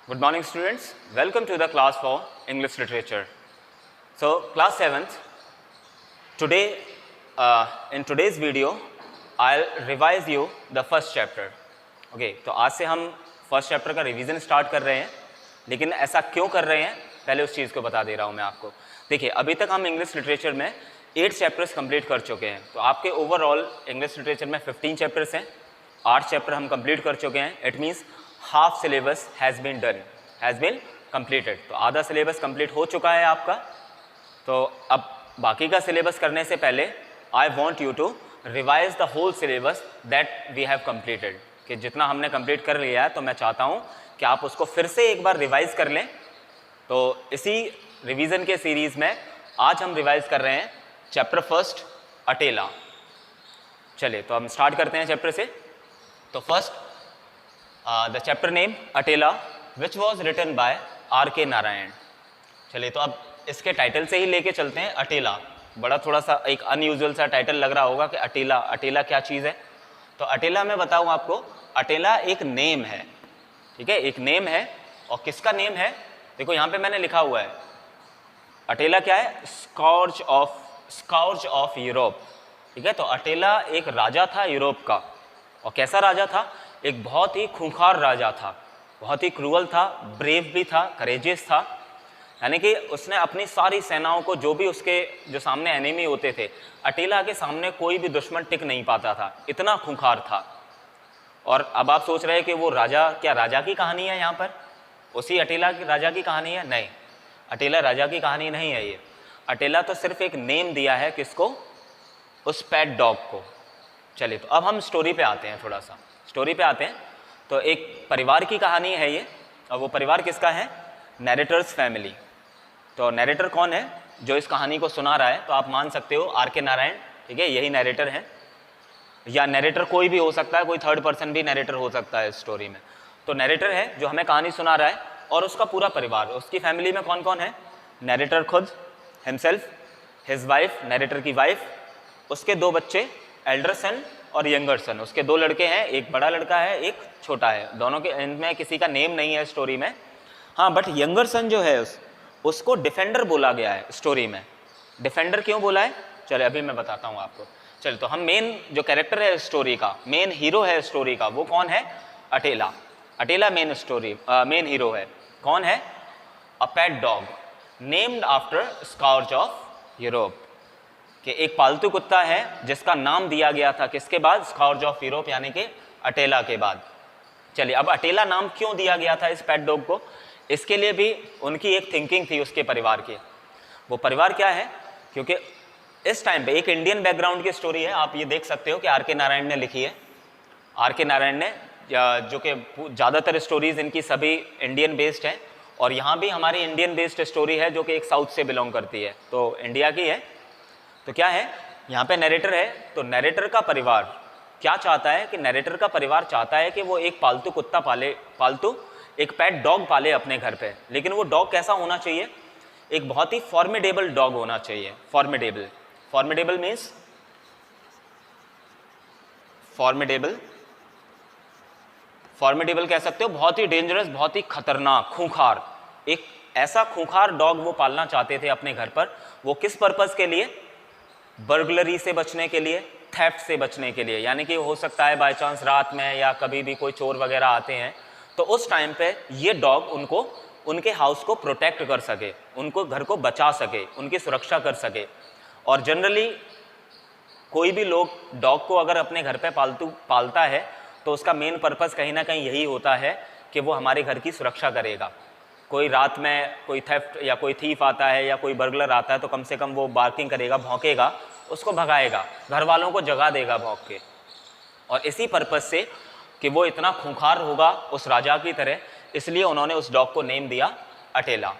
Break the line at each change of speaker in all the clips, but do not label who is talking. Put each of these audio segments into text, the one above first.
Good morning students, welcome to the class for English literature. So class 7th, today in today's video I'll revise you the first chapter. Okay, तो आज से हम first chapter का revision start कर रहे हैं, लेकिन ऐसा क्यों कर रहे हैं पहले उस चीज़ को बता दे रहा हूँ मैं आपको. देखिए अभी तक हम इंग्लिश लिटरेचर में 8 चैप्टर्स कंप्लीट कर चुके हैं, तो आपके ओवरऑल इंग्लिश लिटरेचर में 15 चैप्टर्स हैं, 8 चैप्टर हम कंप्लीट कर चुके हैं. It means half syllabus has been completed. तो आधा सिलेबस कंप्लीट हो चुका है आपका. तो अब बाकी का सिलेबस करने से पहले I want you to revise the whole syllabus that we have completed. कि जितना हमने कंप्लीट कर लिया है तो मैं चाहता हूँ कि आप उसको फिर से एक बार रिवाइज कर लें. तो इसी रिवीजन के सीरीज़ में आज हम रिवाइज कर रहे हैं चैप्टर फर्स्ट अटेला. चलिए तो हम स्टार्ट करते हैं चैप्टर से. तो first the chapter name Attila which was written by R.K. Narayan. चलिए तो अब इसके टाइटल से ही लेके चलते हैं. अटेला बड़ा थोड़ा सा एक अनयूजुअल सा टाइटल लग रहा होगा कि अटेला क्या चीज़ है. तो अटेला मैं बताऊँ आपको, अटेला एक नेम है. ठीक है, एक नेम है. और किसका नेम है? देखो यहाँ पे मैंने लिखा हुआ है अटेला क्या है, स्काउर्ज ऑफ यूरोप. ठीक है, तो अटेला एक राजा था यूरोप का. और कैसा राजा था? एक बहुत ही खूंखार राजा था, बहुत ही क्रूअल था, ब्रेव भी था, करेजियस था. यानी कि उसने अपनी सारी सेनाओं को, जो भी उसके जो सामने एनिमी होते थे, अटेला के सामने कोई भी दुश्मन टिक नहीं पाता था, इतना खूंखार था. और अब आप सोच रहे हैं कि वो राजा, क्या राजा की कहानी है यहाँ पर? उसी अटेला की राजा की कहानी है? नहीं, अटेला राजा की कहानी नहीं है ये. अटेला तो सिर्फ एक नेम दिया है किसको? उस पेट डॉग को. चलिए तो अब हम स्टोरी पे आते हैं, थोड़ा सा स्टोरी पे आते हैं. तो एक परिवार की कहानी है ये. और वो परिवार किसका है? नैरेटर्स फैमिली. तो नैरेटर कौन है जो इस कहानी को सुना रहा है? तो आप मान सकते हो R.K. नारायण. ठीक है, यही नैरेटर है. या नैरेटर कोई भी हो सकता है, कोई थर्ड पर्सन भी नैरेटर हो सकता है इस स्टोरी में. तो नैरेटर है जो हमें कहानी सुना रहा है, और उसका पूरा परिवार. उसकी फैमिली में कौन कौन है? नैरेटर खुद हिमसेल्फ, हिज वाइफ, नैरेटर की वाइफ, उसके 2 बच्चे, एल्डर सन और यंगर सन. उसके 2 लड़के हैं, एक बड़ा लड़का है, एक छोटा है. दोनों के इनमें किसी का नेम नहीं है स्टोरी में. हाँ, बट यंगर सन जो है उसको डिफेंडर बोला गया है स्टोरी में. डिफेंडर क्यों बोला है? चलिए अभी मैं बताता हूँ आपको. चलिए तो हम मेन जो कैरेक्टर है स्टोरी का, मेन हीरो है स्टोरी का, वो कौन है? अटेला. अटेला मेन हीरो है. कौन है? A pet dog named after scourge of Europe. कि एक पालतू कुत्ता है जिसका नाम दिया गया था किसके बाद? स्काउर्ज ऑफ यूरोप, यानी कि अटेला के बाद. चलिए अब अटेला नाम क्यों दिया गया था इस पेट डॉग को? इसके लिए भी उनकी एक थिंकिंग थी उसके परिवार की. वो परिवार क्या है? क्योंकि इस टाइम पे एक इंडियन बैकग्राउंड की स्टोरी है. आप ये देख सकते हो कि R.K. नारायण ने लिखी है. R.K. नारायण ने, जो कि ज़्यादातर स्टोरीज इनकी सभी इंडियन बेस्ड हैं. और यहाँ भी हमारी इंडियन बेस्ड स्टोरी है जो कि एक साउथ से बिलोंग करती है, तो इंडिया की है. तो क्या है यहाँ पे? नैरेटर है. तो नैरेटर का परिवार क्या चाहता है? कि नैरेटर का परिवार चाहता है कि वो एक पालतू कुत्ता पाले, पालतू एक पेट डॉग पाले अपने घर पे. लेकिन वो डॉग कैसा होना चाहिए? एक बहुत ही फॉर्मिडेबल डॉग होना चाहिए. फॉर्मिडेबल मीन्स फॉर्मिडेबल कह सकते हो, बहुत ही डेंजरस, बहुत ही खतरनाक, खूंखार. एक ऐसा खूंखार डॉग वो पालना चाहते थे अपने घर पर. वो किस पर्पस के लिए? बर्गलरी से बचने के लिए, थेफ्ट से बचने के लिए. यानी कि हो सकता है बाय चांस रात में या कभी भी कोई चोर वगैरह आते हैं, तो उस टाइम पे ये डॉग उनको, उनके हाउस को प्रोटेक्ट कर सके, उनको घर को बचा सके, उनकी सुरक्षा कर सके. और जनरली कोई भी लोग डॉग को अगर अपने घर पे पालता है तो उसका मेन पर्पस कहीं ना कहीं यही होता है कि वो हमारे घर की सुरक्षा करेगा. कोई रात में कोई थेफ्ट या कोई थीफ आता है या कोई बर्गलर आता है तो कम से कम वो बार्किंग करेगा, भौंकेगा, उसको भगाएगा, घर वालों को जगा देगा भौंक के. और इसी पर्पस से कि वो इतना खूंखार होगा उस राजा की तरह, इसलिए उन्होंने उस डॉग को नेम दिया अटेला.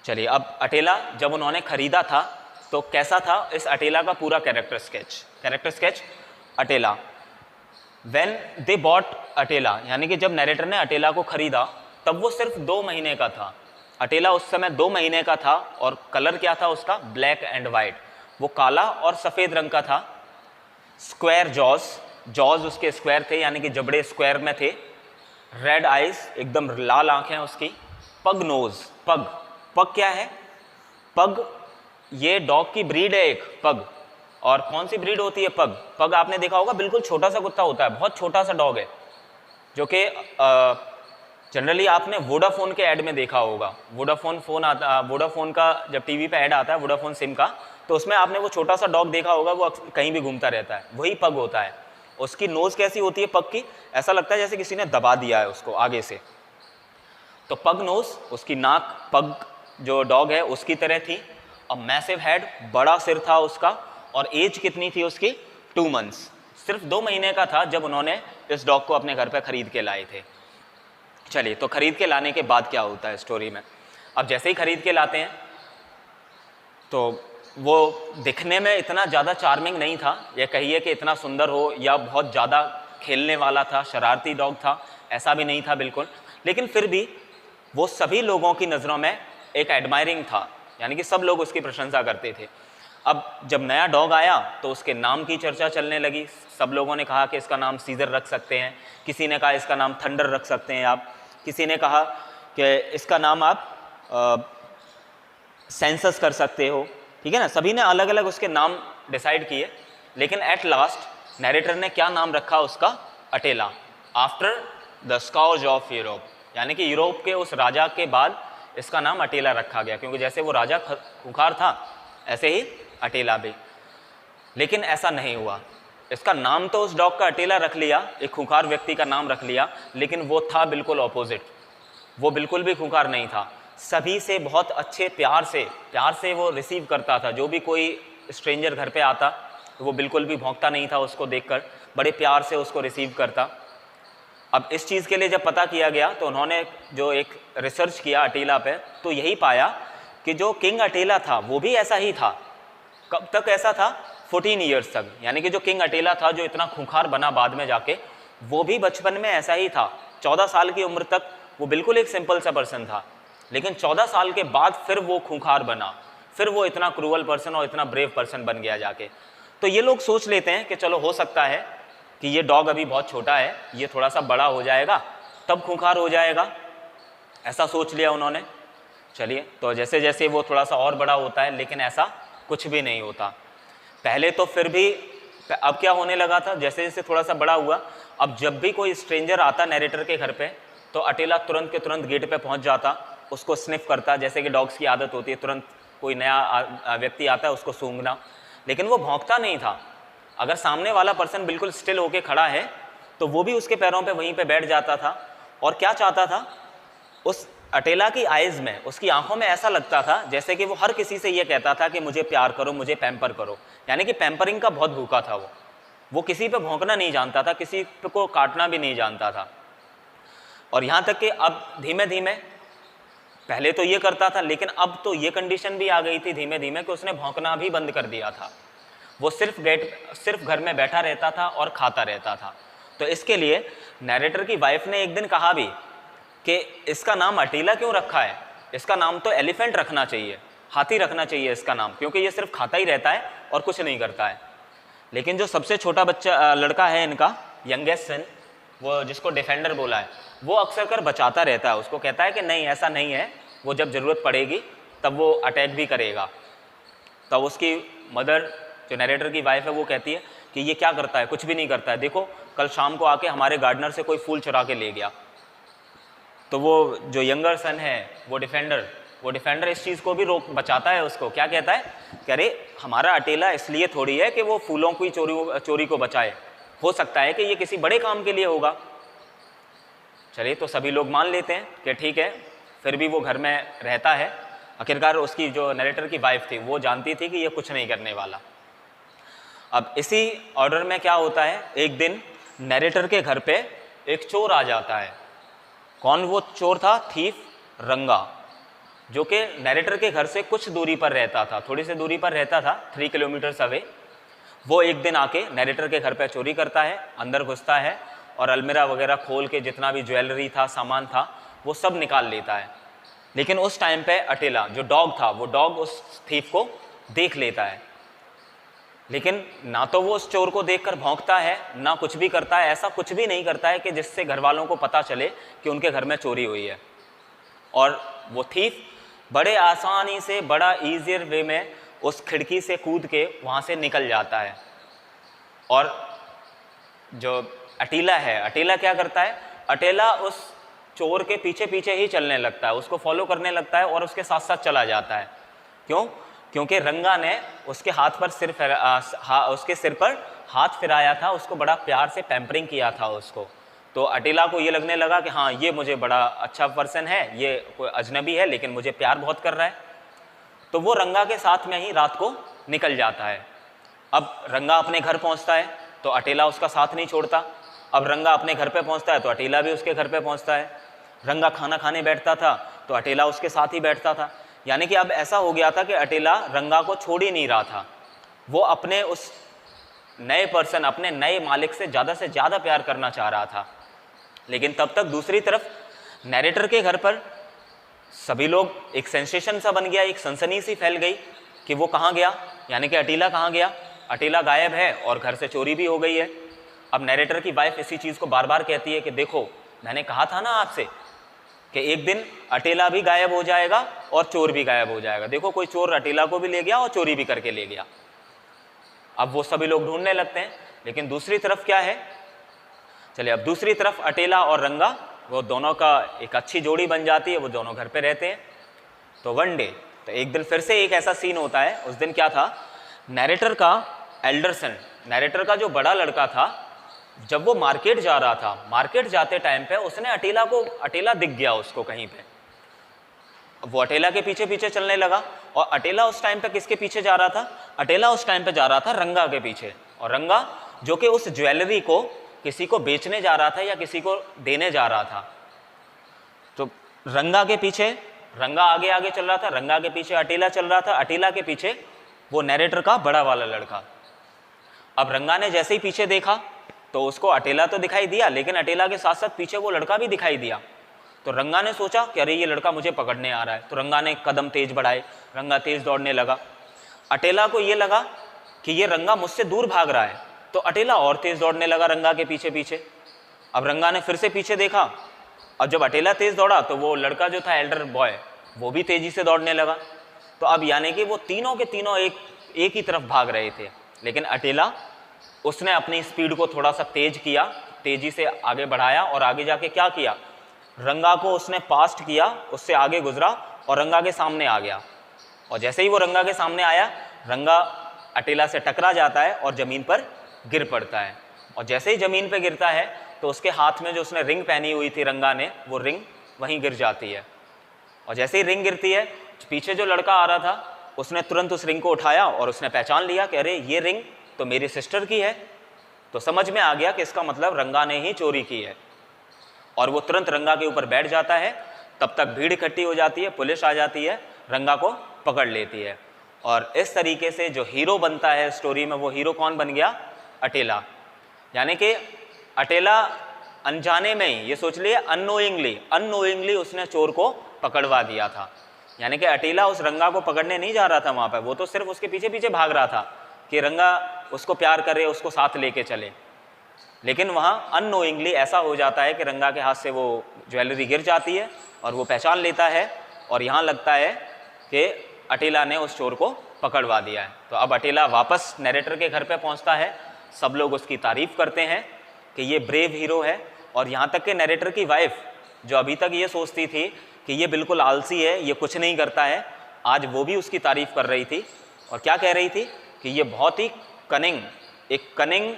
चलिए अब अटेला जब उन्होंने खरीदा था तो कैसा था इस अटेला का पूरा character sketch Attila. When they bought Attila, यानी कि जब नैरेटर ने अटेला को खरीदा तब वो सिर्फ 2 महीने का था. अटेला उस समय 2 महीने का था. और कलर क्या था उसका? Black and white. वो काला और सफ़ेद रंग का था. स्क्वायर जॉज उसके स्क्वायर थे, यानी कि जबड़े स्क्वायर में थे. रेड आइज, एकदम लाल आंखें उसकी, पग नोज, पग, पग क्या है? पग ये डॉग की ब्रीड है एक, पग। और कौन सी ब्रीड होती है? पग। पग आपने देखा होगा, बिल्कुल छोटा सा कुत्ता होता है, बहुत छोटा सा डॉग है, जो कि जनरली आपने वोडाफोन के ऐड में देखा होगा। वोडाफोन फोन आता, वोडाफोन का जब टीवी पे ऐड आता है वोडाफोन सिम का, तो उसमें आपने वो छोटा सा डॉग देखा होगा, वो कहीं भी घूमता रहता है, वही पग होता है। उसकी नोज कैसी होती है पग की? ऐसा लगता है जैसे किसी ने दबा दिया है उसको आगे से। तो पग नोज, उसकी नाक पग जो डॉग है उसकी तरह थी। और मैसिव हेड, बड़ा सिर था उसका। और एज कितनी थी उसकी? 2 months, सिर्फ 2 महीने का था जब उन्होंने इस डॉग को अपने घर पे खरीद के लाए थे। चलिए, तो खरीद के लाने के बाद क्या होता है स्टोरी में? अब जैसे ही खरीद के लाते हैं तो वो दिखने में इतना ज़्यादा चार्मिंग नहीं था, या कहिए कि इतना सुंदर हो या बहुत ज़्यादा खेलने वाला था, शरारती डॉग था, ऐसा भी नहीं था बिल्कुल। लेकिन फिर भी वो सभी लोगों की नज़रों में एक एडमायरिंग था, यानी कि सब लोग उसकी प्रशंसा करते थे। अब जब नया डॉग आया तो उसके नाम की चर्चा चलने लगी। सब लोगों ने कहा कि इसका नाम सीजर रख सकते हैं, किसी ने कहा इसका नाम थंडर रख सकते हैं आप, किसी ने कहा कि इसका नाम आप सेंसस कर सकते हो, ठीक है ना। सभी ने अलग अलग उसके नाम डिसाइड किए, लेकिन एट लास्ट नैरेटर ने क्या नाम रखा उसका? अटेला, आफ्टर द स्काउज ऑफ यूरोप, यानी कि यूरोप के उस राजा के बाद इसका नाम अटेला रखा गया, क्योंकि जैसे वो राजा खूंखार था ऐसे ही अटेला भी। लेकिन ऐसा नहीं हुआ, इसका नाम तो उस डॉग का अटेला रख लिया, एक खूंखार व्यक्ति का नाम रख लिया, लेकिन वो था बिल्कुल ऑपोजिट। वो बिल्कुल भी खूंखार नहीं था, सभी से बहुत अच्छे प्यार से वो रिसीव करता था। जो भी कोई स्ट्रेंजर घर पे आता तो वो बिल्कुल भी भौंकता नहीं था, उसको देखकर बड़े प्यार से उसको रिसीव करता। अब इस चीज़ के लिए जब पता किया गया तो उन्होंने जो एक रिसर्च किया अटेला पे, तो यही पाया कि जो किंग अटेला था वो भी ऐसा ही था। कब तक ऐसा था? 14 ईयर्स तक, यानी कि जो किंग अटेला था, जो इतना खूंखार बना बाद में जाके, वो भी बचपन में ऐसा ही था। 14 साल की उम्र तक वो बिल्कुल एक सिंपल सा पर्सन था, लेकिन 14 साल के बाद फिर वो खूंखार बना, फिर वो इतना क्रूअल पर्सन और इतना ब्रेव पर्सन बन गया जाके। तो ये लोग सोच लेते हैं कि चलो हो सकता है कि ये डॉग अभी बहुत छोटा है, ये थोड़ा सा बड़ा हो जाएगा तब खूंखार हो जाएगा, ऐसा सोच लिया उन्होंने। चलिए, तो जैसे जैसे वो थोड़ा सा और बड़ा होता है, लेकिन ऐसा कुछ भी नहीं होता। पहले तो फिर भी, अब क्या होने लगा था, जैसे जैसे थोड़ा सा बड़ा हुआ, अब जब भी कोई स्ट्रेंजर आता नैरेटर के घर पे, तो अटेला तुरंत के तुरंत गेट पे पहुंच जाता, उसको स्निफ करता, जैसे कि डॉग्स की आदत होती है, तुरंत कोई नया व्यक्ति आता है उसको सूंघना। लेकिन वो भौंकता नहीं था। अगर सामने वाला पर्सन बिल्कुल स्टिल होके खड़ा है तो वो भी उसके पैरों पे वहीं पे बैठ जाता था। और क्या चाहता था? उस अटेला की आइज़ में, उसकी आंखों में ऐसा लगता था जैसे कि वो हर किसी से ये कहता था कि मुझे प्यार करो, मुझे पैम्पर करो, यानी कि पैम्परिंग का बहुत भूखा था वो किसी पे भौंकना नहीं जानता था, किसी को काटना भी नहीं जानता था। और यहाँ तक कि अब धीमे धीमे, पहले तो ये करता था, लेकिन अब तो ये कंडीशन भी आ गई थी धीमे धीमे कि उसने भौंकना भी बंद कर दिया था। वो सिर्फ घर में बैठा रहता था और खाता रहता था। तो इसके लिए नैरेटर की वाइफ ने एक दिन कहा भी कि इसका नाम अटेला क्यों रखा है, इसका नाम तो एलिफेंट रखना चाहिए, हाथी रखना चाहिए इसका नाम, क्योंकि ये सिर्फ खाता ही रहता है और कुछ नहीं करता है। लेकिन जो सबसे छोटा बच्चा लड़का है इनका, यंगेस्ट सन, वो जिसको डिफेंडर बोला है, वो अक्सर कर बचाता रहता है, उसको कहता है कि नहीं ऐसा नहीं है, वो जब ज़रूरत पड़ेगी तब वो अटैक भी करेगा। तब उसकी मदर, जो नैरेटर की वाइफ है, वो कहती है कि ये क्या करता है? कुछ भी नहीं करता है, देखो कल शाम को आके हमारे गार्डनर से कोई फूल चुरा के ले गया। तो वो जो यंगर सन है, वो डिफेंडर इस चीज़ को भी बचाता है उसको। क्या कहता है कि अरे हमारा अटेला इसलिए थोड़ी है कि वो फूलों की चोरी को बचाए, हो सकता है कि ये किसी बड़े काम के लिए होगा। चलिए, तो सभी लोग मान लेते हैं कि ठीक है, फिर भी वो घर में रहता है। आखिरकार उसकी जो नैरेटर की वाइफ थी वो जानती थी कि ये कुछ नहीं करने वाला। अब इसी ऑर्डर में क्या होता है, एक दिन नैरेटर के घर पे एक चोर आ जाता है। कौन वो चोर था? थीफ रंगा, जो कि नैरेटर के घर से कुछ दूरी पर रहता था, थोड़ी सी दूरी पर रहता था, 3 किलोमीटर अवे। वो एक दिन आके नैरेटर के घर पे चोरी करता है, अंदर घुसता है और अलमीरा वगैरह खोल के जितना भी ज्वेलरी था, सामान था, वो सब निकाल लेता है। लेकिन उस टाइम पे अटेला जो डॉग था, वो डॉग उस थीफ को देख लेता है। लेकिन ना तो वो उस चोर को देखकर भौंकता है, ना कुछ भी करता है, ऐसा कुछ भी नहीं करता है कि जिससे घर वालों को पता चले कि उनके घर में चोरी हुई है। और वो थीफ बड़े आसानी से, बड़ा ईजियर वे में उस खिड़की से कूद के वहाँ से निकल जाता है। और जो अटीला है, अटीला क्या करता है, अटीला उस चोर के पीछे पीछे ही चलने लगता है, उसको फॉलो करने लगता है और उसके साथ साथ चला जाता है। क्यों? क्योंकि रंगा ने उसके उसके सिर पर हाथ फिराया था, उसको बड़ा प्यार से पैम्परिंग किया था उसको। तो अटीला को ये लगने लगा कि हाँ, ये मुझे बड़ा अच्छा पर्सन है, ये कोई अजनबी है लेकिन मुझे प्यार बहुत कर रहा है। तो वो रंगा के साथ में ही रात को निकल जाता है। अब रंगा अपने घर पहुंचता है तो अटीला उसका साथ नहीं छोड़ता। अब रंगा अपने घर पे पहुंचता है तो अटीला भी उसके घर पे पहुंचता है। रंगा खाना खाने बैठता था तो अटीला उसके साथ ही बैठता था। यानी कि अब ऐसा हो गया था कि अटीला रंगा को छोड़ ही नहीं रहा था। वो अपने उस नए पर्सन, अपने नए मालिक से ज़्यादा प्यार करना चाह रहा था। लेकिन तब तक दूसरी तरफ नैरेटर के घर पर सभी लोग, एक सेंसेशन सा बन गया, एक सनसनी सी फैल गई कि वो कहाँ गया, यानी कि अटीला कहाँ गया, अटीला गायब है और घर से चोरी भी हो गई है। अब नैरेटर की वाइफ इसी चीज़ को बार बार कहती है कि देखो, मैंने कहा था ना आपसे कि एक दिन अटीला भी गायब हो जाएगा और चोर भी गायब हो जाएगा। देखो, कोई चोर अटीला को भी ले गया और चोरी भी करके ले गया। अब वो सभी लोग ढूंढने लगते हैं। लेकिन दूसरी तरफ क्या है, चलिए अब दूसरी तरफ अटीला और रंगा, वो दोनों का एक अच्छी जोड़ी बन जाती है, वो दोनों घर पे रहते हैं। तो वन डे, तो एक दिन फिर से एक ऐसा सीन होता है। उस दिन क्या था, नैरेटर का एल्डर सन, नैरेटर का जो बड़ा लड़का था, जब वो मार्केट जा रहा था, मार्केट जाते टाइम पे उसने अटीला दिख गया उसको कहीं पे। वो अटीला के पीछे पीछे चलने लगा। और अटीला उस टाइम पे किसके पीछे जा रहा था, अटीला उस टाइम पे जा रहा था रंगा के पीछे। और रंगा जो कि उस ज्वेलरी को किसी को बेचने जा रहा था या किसी को देने जा रहा था। तो रंगा के पीछे, रंगा आगे आगे चल रहा था, रंगा के पीछे अटीला चल रहा था, अटीला के पीछे वो नैरेटर का बड़ा वाला लड़का। अब रंगा ने जैसे ही पीछे देखा तो उसको अटीला तो दिखाई दिया, लेकिन अटीला के साथ साथ पीछे वो लड़का भी दिखाई दिया। तो रंगा ने सोचा कि अरे ये लड़का मुझे पकड़ने आ रहा है। तो रंगा ने कदम तेज बढ़ाए, रंगा तेज दौड़ने लगा। अटीला को ये लगा कि ये रंगा मुझसे दूर भाग रहा है, तो अटीला और तेज दौड़ने लगा रंगा के पीछे पीछे। अब रंगा ने फिर से पीछे देखा, और जब अटीला तेज दौड़ा तो वो लड़का जो था एल्डर बॉय, वो भी तेजी से दौड़ने लगा। तो अब यानी कि वो तीनों के तीनों एक ही तरफ भाग रहे थे। लेकिन अटीला, उसने अपनी स्पीड को थोड़ा सा तेज किया, तेजी से आगे बढ़ाया और आगे जाके क्या किया, रंगा को उसने पास्ट किया, उससे आगे गुजरा और रंगा के सामने आ गया। और जैसे ही वो रंगा के सामने आया, रंगा अटीला से टकरा जाता है और ज़मीन पर गिर पड़ता है। और जैसे ही ज़मीन पर गिरता है तो उसके हाथ में जो उसने रिंग पहनी हुई थी रंगा ने, वो रिंग वहीं गिर जाती है। और जैसे ही रिंग गिरती है, पीछे जो लड़का आ रहा था उसने तुरंत उस रिंग को उठाया और उसने पहचान लिया कि अरे ये रिंग तो मेरी सिस्टर की है। तो समझ में आ गया कि इसका मतलब रंगा ने ही चोरी की है। और वो तुरंत रंगा के ऊपर बैठ जाता है। तब तक भीड़ इकट्ठी हो जाती है, पुलिस आ जाती है, रंगा को पकड़ लेती है। और इस तरीके से जो हीरो बनता है स्टोरी में, वो हीरो कौन बन गया, अटीला। यानी कि अटीला अनजाने में ही, ये सोच लिए अननोइंगली उसने चोर को पकड़वा दिया था। यानी कि अटीला उस रंगा को पकड़ने नहीं जा रहा था वहाँ पर, वो तो सिर्फ उसके पीछे पीछे भाग रहा था कि रंगा उसको प्यार करे, उसको साथ लेके चले। लेकिन वहाँ अननोइंगली ऐसा हो जाता है कि रंगा के हाथ से वो ज्वेलरी गिर जाती है और वो पहचान लेता है। और यहाँ लगता है कि अटीला ने उस चोर को पकड़वा दिया है। तो अब अटीला वापस नैरेटर के घर पे पहुँचता है। सब लोग उसकी तारीफ़ करते हैं कि ये ब्रेव हीरो है। और यहाँ तक कि नैरेटर की वाइफ, जो अभी तक ये सोचती थी कि ये बिल्कुल आलसी है, ये कुछ नहीं करता है, आज वो भी उसकी तारीफ़ कर रही थी। और क्या कह रही थी कि ये बहुत ही कनिंग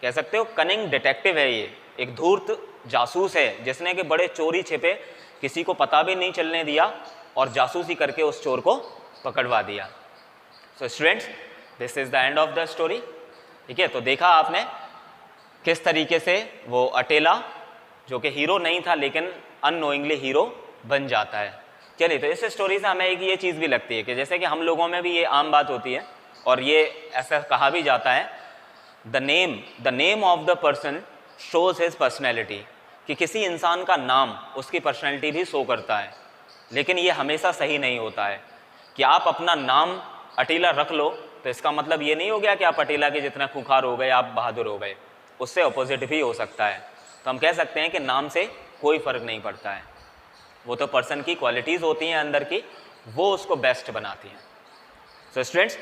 कह सकते हो, कनिंग डिटेक्टिव है, ये एक धूर्त जासूस है, जिसने कि बड़े चोरी छिपे किसी को पता भी नहीं चलने दिया और जासूसी करके उस चोर को पकड़वा दिया। So students, this is the end of the story. ठीक है, तो देखा आपने किस तरीके से वो अटीला, जो कि हीरो नहीं था लेकिन अननोइंगली हीरो बन जाता है। चलिए, तो इस स्टोरी से हमें एक ये चीज़ भी लगती है कि जैसे कि हम लोगों में भी ये आम बात होती है और ये ऐसा कहा भी जाता है, the name of the person shows his personality, कि किसी इंसान का नाम उसकी पर्सनैलिटी भी शो करता है। लेकिन ये हमेशा सही नहीं होता है कि आप अपना नाम अटीला रख लो तो इसका मतलब ये नहीं हो गया कि आप अटेला के जितना खूंखार हो गए, आप बहादुर हो गए, उससे अपोजिट भी हो सकता है। तो हम कह सकते हैं कि नाम से कोई फ़र्क नहीं पड़ता है, वो तो पर्सन की क्वालिटीज़ होती हैं अंदर की, वो उसको बेस्ट बनाती हैं। सो स्टूडेंट्स,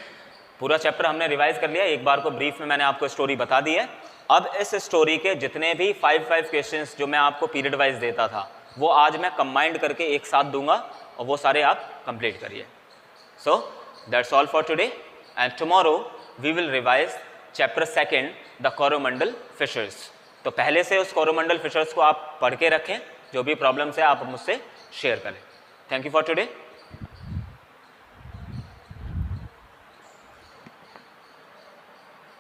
पूरा चैप्टर हमने रिवाइज कर लिया, एक बार को ब्रीफ में मैंने आपको स्टोरी बता दी है। अब इस स्टोरी के जितने भी 5 क्वेश्चंस जो मैं आपको पीरियड वाइज देता था, वो आज मैं कंबाइंड करके एक साथ दूंगा और वो सारे आप कंप्लीट करिए। So that's all for today and tomorrow we will revise chapter 2 the Coromandel fishers. तो पहले से उस कोरोमंडल फिशर्स को आप पढ़ के रखें, जो भी प्रॉब्लम्स है आप मुझसे शेयर करें। Thank you for today.